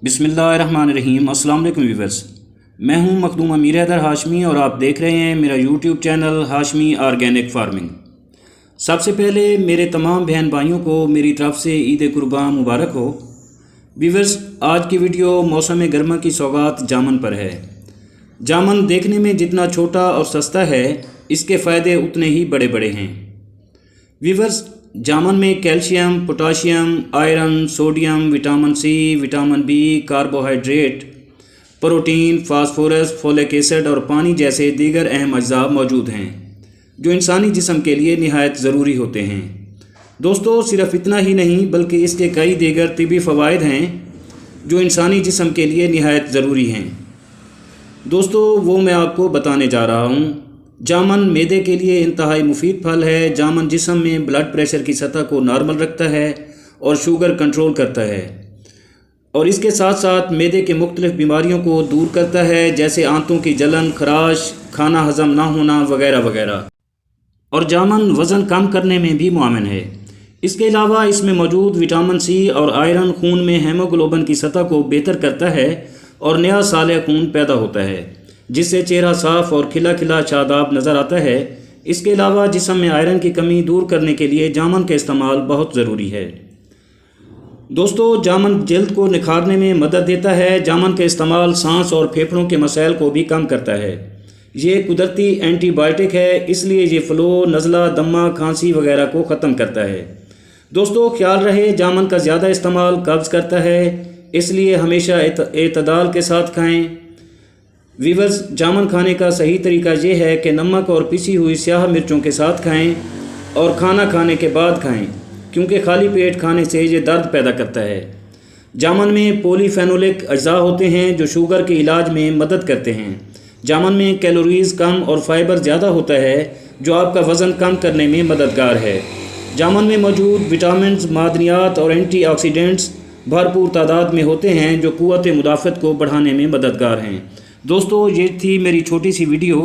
बिस्मिल्लाहिर्रहमानिर्रहीम। अस्सलाम वालेकुम व्यूअर्स, मैं हूं मखदूम अमीर हैदर हाशमी और आप देख रहे हैं मेरा YouTube channel Hashmi organic farming. सबसे पहले मेरे तमाम बहन भाइयों को मेरी तरफ से ईद कुर्बान मुबारक हो। व्यूअर्स, आज की वीडियो मौसम गर्मा की सौगात जामन पर है। जामन देखने में जितना छोटा और सस्ता है, इसके फ़ायदे उतने ही बड़े बड़े हैं। व्यूअर्स, जामन में calcium, potassium, iron, sodium, vitamin C, vitamin B, carbohydrate, protein, phosphorus, folic acid और पानी जैसे दीगर अहम अज्जा मौजूद हैं जो इंसानी जिस्म के लिए निहायत ज़रूरी होते हैं। दोस्तों, सिर्फ इतना ही नहीं बल्कि इसके कई दीगर तिबी फ़वाइद हैं जो इंसानी जिस्म के लिए निहायत ज़रूरी हैं। दोस्तों, वो मैं आपको बताने जा रहा हूँ। जामन मैदे के लिए इंतहाई मुफीद फल है। जामन जिस्म में ब्लड प्रेशर की सतह को नॉर्मल रखता है और शुगर कंट्रोल करता है, और इसके साथ साथ मैदे के मुख्तलिफ बीमारियों को दूर करता है, जैसे आंतों की जलन, खराश, खाना हज़म ना होना वगैरह वगैरह। और जामन वज़न कम करने में भी मुआविन है। इसके अलावा इसमें मौजूद विटामिन सी और आयरन खून में हेमोग्लोबिन की सतह को बेहतर करता है और नया साले खून पैदा होता है, जिससे चेहरा साफ़ और खिला खिला शादाब नज़र आता है। इसके अलावा जिस्म में आयरन की कमी दूर करने के लिए जामन का इस्तेमाल बहुत ज़रूरी है। दोस्तों, जामन जल्द को निखारने में मदद देता है। जामन का इस्तेमाल सांस और फेफड़ों के मसाइल को भी कम करता है। ये कुदरती एंटीबायोटिक है, इसलिए ये फ़्लू, नज़ला, दमा, खांसी वगैरह को ख़त्म करता है। दोस्तों, ख्याल रहे जामन का ज़्यादा इस्तेमाल कब्ज़ करता है, इसलिए हमेशा एतदाल के साथ खाएँ। व्यूअर्स, जामन खाने का सही तरीका ये है कि नमक और पिसी हुई स्याह मिर्चों के साथ खाएं और खाना खाने के बाद खाएं, क्योंकि खाली पेट खाने से ये दर्द पैदा करता है। जामन में पॉलीफेनोलिक अज्जा होते हैं जो शुगर के इलाज में मदद करते हैं। जामन में कैलोरीज़ कम और फाइबर ज़्यादा होता है, जो आपका वज़न कम करने में मददगार है। जामन में मौजूद विटामिन्स, मादनियात और एंटीऑक्सीडेंट्स भरपूर तादाद में होते हैं, जो क़ुव्वत मुदाफ़त को बढ़ाने में मददगार हैं। दोस्तों, ये थी मेरी छोटी सी वीडियो।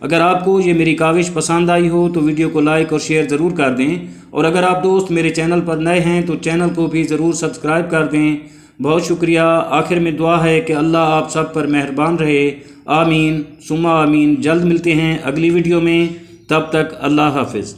अगर आपको ये मेरी काविश पसंद आई हो तो वीडियो को लाइक और शेयर ज़रूर कर दें, और अगर आप दोस्त मेरे चैनल पर नए हैं तो चैनल को भी ज़रूर सब्सक्राइब कर दें। बहुत शुक्रिया। आखिर में दुआ है कि अल्लाह आप सब पर मेहरबान रहे। आमीन सुम्मा आमीन। जल्द मिलते हैं अगली वीडियो में, तब तक अल्लाह हाफिज़।